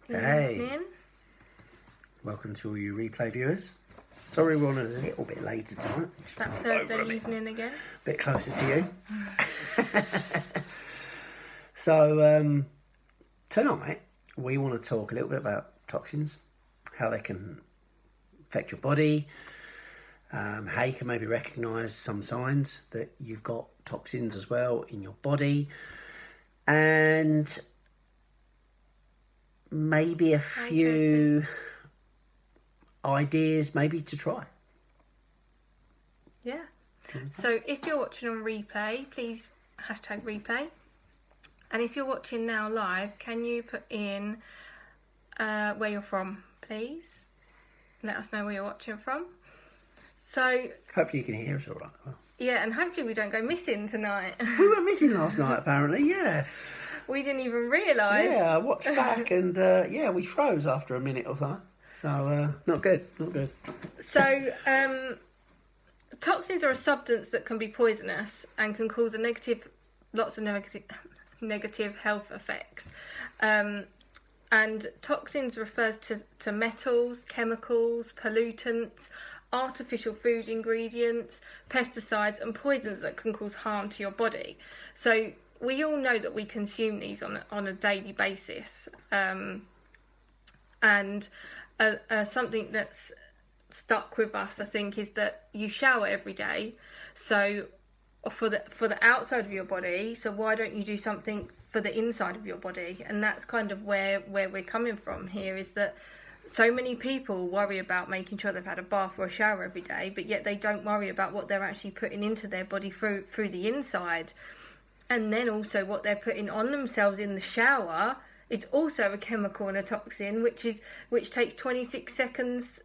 Hey, Evening. welcome to all you replay viewers. Sorry we're on a little bit later tonight. It's that Thursday evening again. Bit closer to you. So, tonight we want to talk a little bit about toxins, how they can affect your body, how you can maybe recognise some signs that you've got toxins as well in your body, and maybe a few ideas maybe to try. Yeah. So if you're watching on replay, please hashtag replay. And if you're watching now live, can you put in where you're from, please? Let us know where you're watching from. So Hopefully you can hear us all right. Well, yeah, and hopefully we don't go missing tonight. we were missing last night apparently, yeah. We didn't even realise. Yeah, I watched back and we froze after a minute or so. So, not good. So, toxins are a substance that can be poisonous and can cause lots of negative health effects. And toxins refers to metals, chemicals, pollutants, artificial food ingredients, pesticides and poisons that can cause harm to your body. So we all know that we consume these on a daily basis. And something that's stuck with us, I think, is that you shower every day. So for the outside of your body, so why don't you do something for the inside of your body? And that's kind of where we're coming from here, is that so many people worry about making sure they've had a bath or a shower every day, but yet they don't worry about what they're actually putting into their body through the inside. And then also what they're putting on themselves in the shower is also a chemical and a toxin, which takes 26 seconds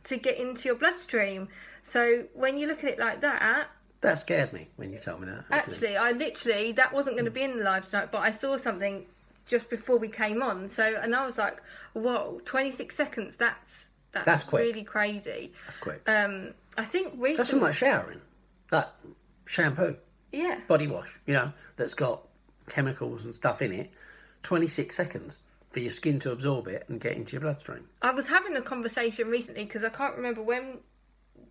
to get into your bloodstream. So when you look at it like that... That scared me when you told me that. Actually, that wasn't going to be in the live tonight, but I saw something just before we came on. And I was like, whoa, 26 seconds, that's quick. Really crazy. That's quick. I think recently... That's from like showering. That shampoo. Yeah. Body wash, that's got chemicals and stuff in it. 26 seconds for your skin to absorb it and get into your bloodstream. I was having a conversation recently because I can't remember when,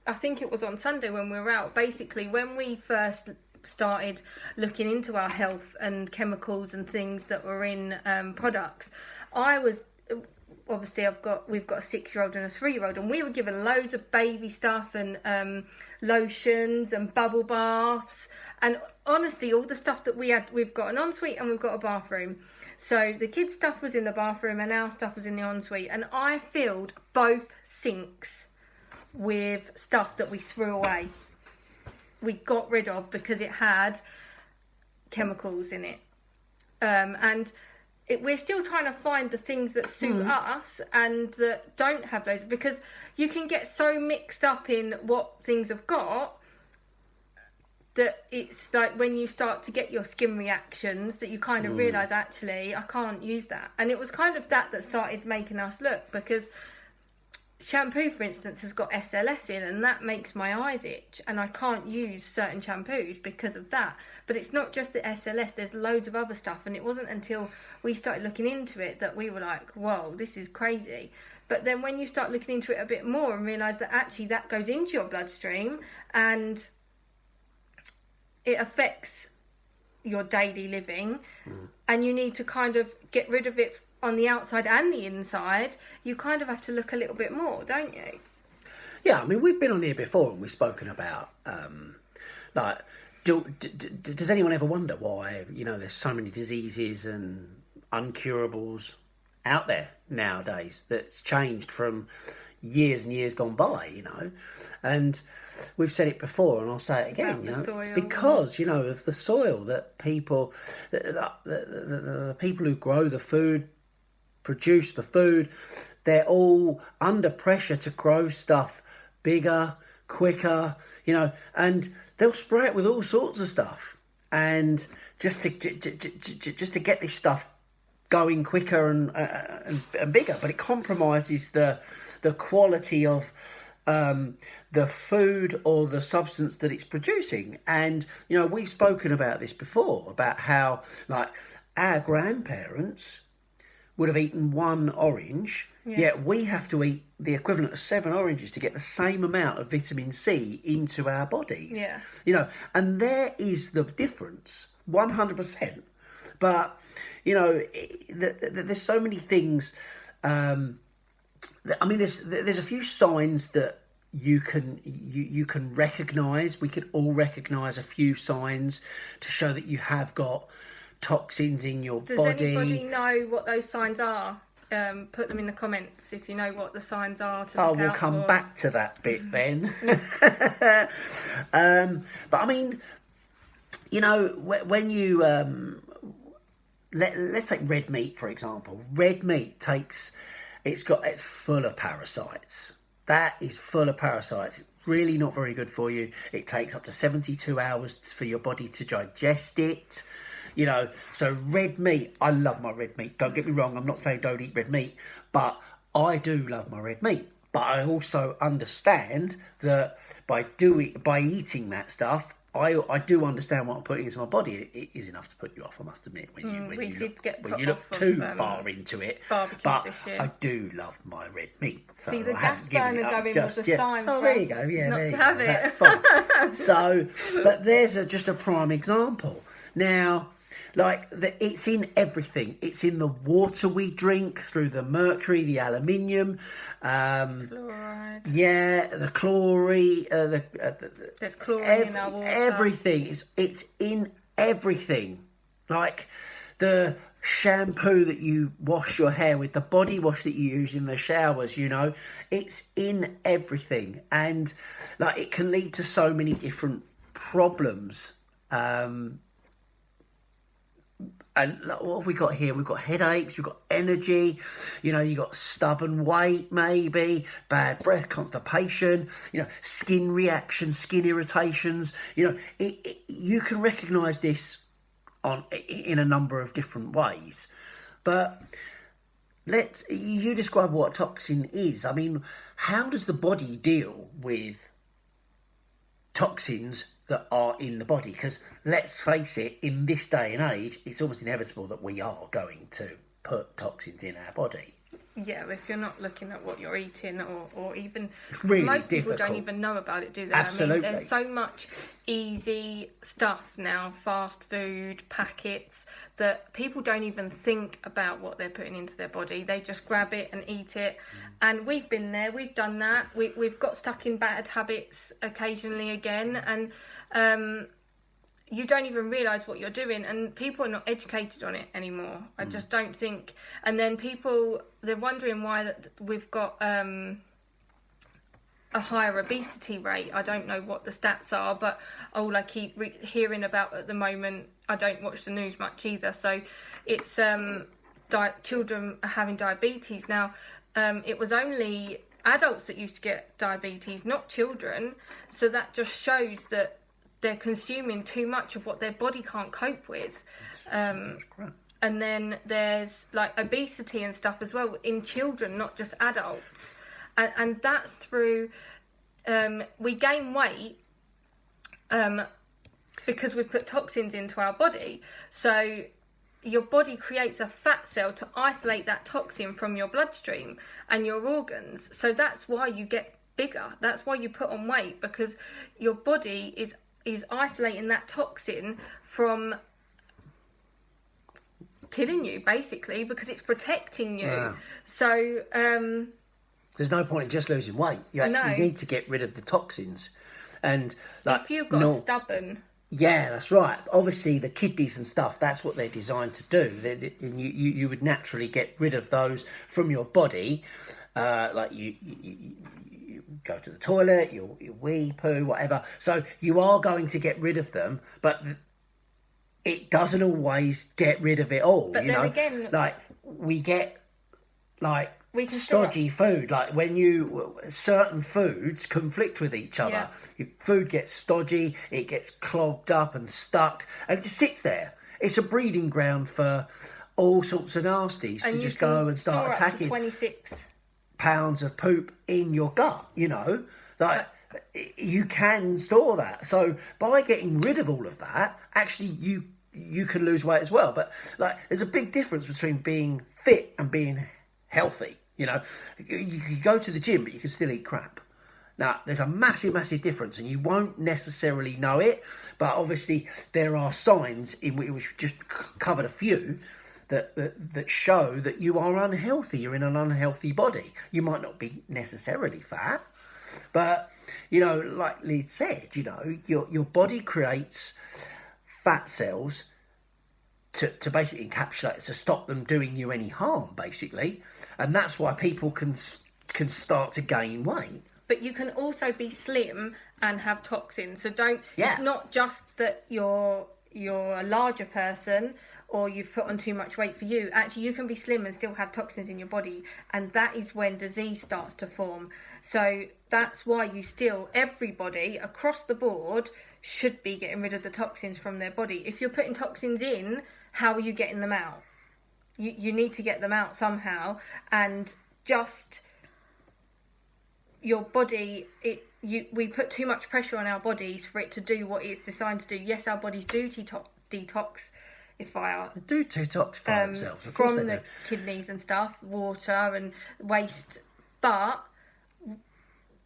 I think it was on Sunday when we were out. Basically, when we first started looking into our health and chemicals and things that were in products, obviously we've got a 6-year-old and a 3-year-old, and we were given loads of baby stuff and lotions and bubble baths, and honestly all the stuff that we've got an ensuite and we've got a bathroom. So the kids' stuff was in the bathroom and our stuff was in the ensuite, and I filled both sinks with stuff that we threw away. We got rid of because it had chemicals in it. We're still trying to find the things that suit us and that don't have those, because you can get so mixed up in what things have got that it's like when you start to get your skin reactions that you kind of realise, actually, I can't use that. And it was kind of that started making us look, because shampoo, for instance, has got SLS in, and that makes my eyes itch, and I can't use certain shampoos because of that. But it's not just the SLS, there's loads of other stuff, and it wasn't until we started looking into it that we were like, whoa, this is crazy. But then when you start looking into it a bit more and realise that actually that goes into your bloodstream and it affects your daily living, and you need to kind of get rid of it on the outside and the inside, you kind of have to look a little bit more, don't you? Yeah, I mean, we've been on here before and we've spoken about, does anyone ever wonder why, there's so many diseases and uncurables out there nowadays that's changed from years and years gone by, and we've said it before and I'll say it again, it's because, of the soil that people, the people who grow the food, produce the food, they're all under pressure to grow stuff bigger, quicker, and they'll spray it with all sorts of stuff, and just to get this stuff going quicker and bigger, but it compromises the quality of the food or the substance that it's producing. And we've spoken about this before, about how like our grandparents would have eaten 1 orange, yet we have to eat the equivalent of 7 oranges to get the same amount of vitamin C into our bodies. Yeah. You know, and there is the difference, 100%. But, you know, there's so many things. I mean, there's a few signs that you can recognise. We can all recognise a few signs to show that you have got toxins in your body. Does anybody know what those signs are? Put them in the comments if you know what the signs are to look we'll out come for. back to that bit then. But I mean, you know, when you let's take red meat for example. Red meat it's full of parasites. That is full of parasites. It's really not very good for you. It takes up to 72 hours for your body to digest it. You know, so red meat, I love my red meat. Don't get me wrong, I'm not saying don't eat red meat, but I do love my red meat. But I also understand that by eating that stuff, I do understand what I'm putting into my body. It is enough to put you off, I must admit, when you look too far into it. But this year. I do love my red meat. So see, the I gas burner going was a sign oh, for there you us go. Yeah, not there to you have go. it. That's fine. So, but there's just a prime example. Now, like, it's in everything. It's in the water we drink, through the mercury, the aluminium, Fluoride. yeah, the chlorine, There's chlorine in our water. Everything. It's in everything. Like the shampoo that you wash your hair with, the body wash that you use in the showers, you know, it's in everything. And like, it can lead to so many different problems. And what have we got here? We've got headaches, we've got energy, you know, you've got stubborn weight maybe, bad breath, constipation, you know, skin reactions, skin irritations. You know, you can recognise this in a number of different ways. But you describe what a toxin is. I mean, how does the body deal with toxins that are in the body? Because let's face it, in this day and age, it's almost inevitable that we are going to put toxins in our body. Yeah, if you're not looking at what you're eating, or even really most difficult. People don't even know about it, do they? Absolutely. I mean, there's so much easy stuff now, fast food, packets, that people don't even think about what they're putting into their body. They just grab it and eat it. And we've been there, we've done that. We've got stuck in bad habits occasionally again, and you don't even realise what you're doing, and people are not educated on it anymore. I just don't think. And then they're wondering why that we've got a higher obesity rate. I don't know what the stats are, but all I keep hearing about at the moment, I don't watch the news much either, so it's children are having diabetes. Now, it was only adults that used to get diabetes, not children, so that just shows that they're consuming too much of what their body can't cope with. And then there's like obesity and stuff as well in children, not just adults. And that's through, we gain weight because we've put toxins into our body. So your body creates a fat cell to isolate that toxin from your bloodstream and your organs. So that's why you get bigger. That's why you put on weight, because your body is isolating that toxin from killing you, basically, because it's protecting you. Wow. So there's no point in just losing weight. You actually need to get rid of the toxins. And like, if you've got stubborn, yeah, that's right. Obviously, the kidneys and stuff, that's what they're designed to do. You would naturally get rid of those from your body. Like you go to the toilet, you wee, poo, whatever. So you are going to get rid of them, but it doesn't always get rid of it all. But then again, like we get like we can stodgy food. Like when certain foods conflict with each other, your food gets stodgy, it gets clogged up and stuck, and it just sits there. It's a breeding ground for all sorts of nasties to just go and start attacking. 26 pounds of poop in your gut, you know, like you can store that. So by getting rid of all of that, actually you can lose weight as well. But like, there's a big difference between being fit and being healthy. You know, you can go to the gym, but you can still eat crap. Now, there's a massive, massive difference, and you won't necessarily know it, but obviously there are signs in which we just covered a few that show that you are unhealthy. You're in an unhealthy body. You might not be necessarily fat, but, you know, like Lee said, you know, your body creates fat cells to basically encapsulate, to stop them doing you any harm, basically. And that's why people can start to gain weight. But you can also be slim and have toxins. So don't. Yeah. It's not just that you're a larger person or you've put on too much weight for you. Actually, you can be slim and still have toxins in your body, and that is when disease starts to form. So that's why everybody across the board should be getting rid of the toxins from their body. If you're putting toxins in, how are you getting them out? You need to get them out somehow, and just your body, we put too much pressure on our bodies for it to do what it's designed to do. Yes, our bodies do detoxify themselves, of course from they the do. kidneys and stuff, water and waste, but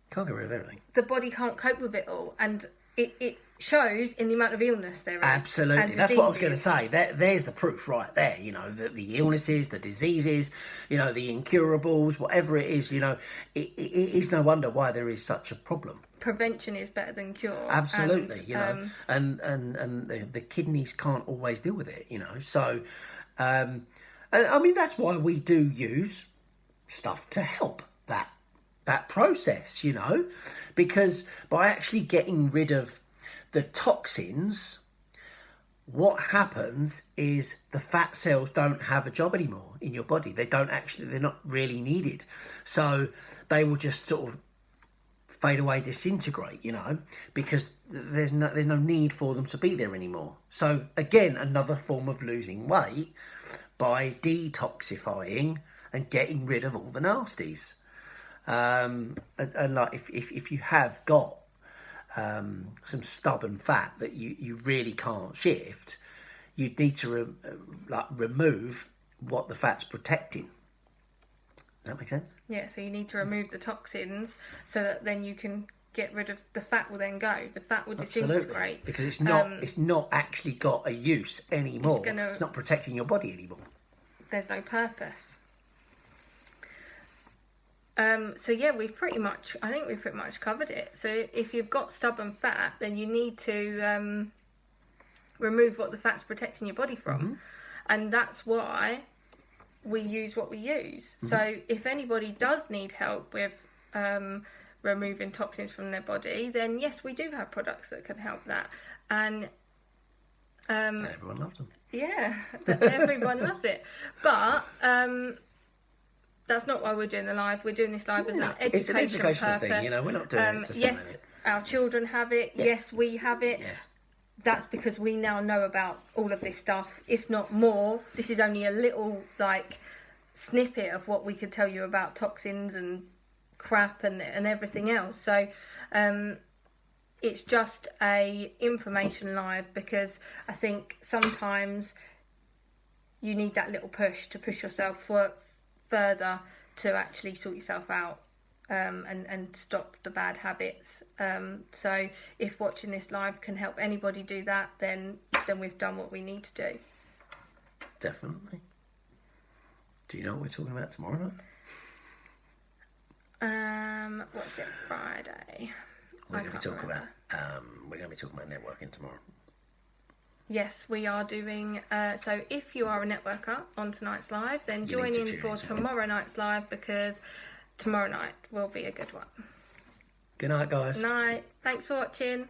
Can't get rid of everything. the body can't cope with it all, and it shows in the amount of illness there is. Absolutely, that's what I was going to say. There's the proof right there. You know, the illnesses, the diseases, you know, the incurables, whatever it is. You know, it is no wonder why there is such a problem. Prevention is better than cure. Absolutely, and, you know, and the kidneys can't always deal with it. You know, so and I mean that's why we do use stuff to help that process. You know, because by actually getting rid of the toxins, what happens is the fat cells don't have a job anymore in your body. They're not really needed. So they will just sort of fade away, disintegrate, you know, because there's no need for them to be there anymore. So again, another form of losing weight by detoxifying and getting rid of all the nasties. And like if you have got some stubborn fat that you really can't shift, you need to remove what the fat's protecting. Does that make sense? Yeah, so you need to remove the toxins so that then you can get rid of the fat. Will then go. The fat will disintegrate because it's not actually got a use anymore. It's not protecting your body anymore. There's no purpose. So yeah, I think we've pretty much covered it. So if you've got stubborn fat, then you need to remove what the fat's protecting your body from. Mm-hmm. And that's why we use what we use. Mm-hmm. So if anybody does need help with removing toxins from their body, then yes, we do have products that can help that. And everyone loves them. Yeah, everyone loves it. But that's not why we're doing the live. We're doing this live as an educational It's an educational purpose. thing, you know. We're not doing it to sell Yes, our children have it. Yes, we have it. Yes. That's because we now know about all of this stuff, if not more. This is only a little, snippet of what we could tell you about toxins and crap and everything else. So, it's just a information live because I think sometimes you need that little push to push yourself further to actually sort yourself out and stop the bad habits. So if watching this live can help anybody do that, then we've done what we need to do. Definitely. Do you know what we're talking about tomorrow night? What's it? Friday. We're going to be talking about networking tomorrow. Yes, we are doing. So if you are a networker on tonight's live, then join in for tomorrow night's live because tomorrow night will be a good one. Good night, guys. Night. Thanks for watching.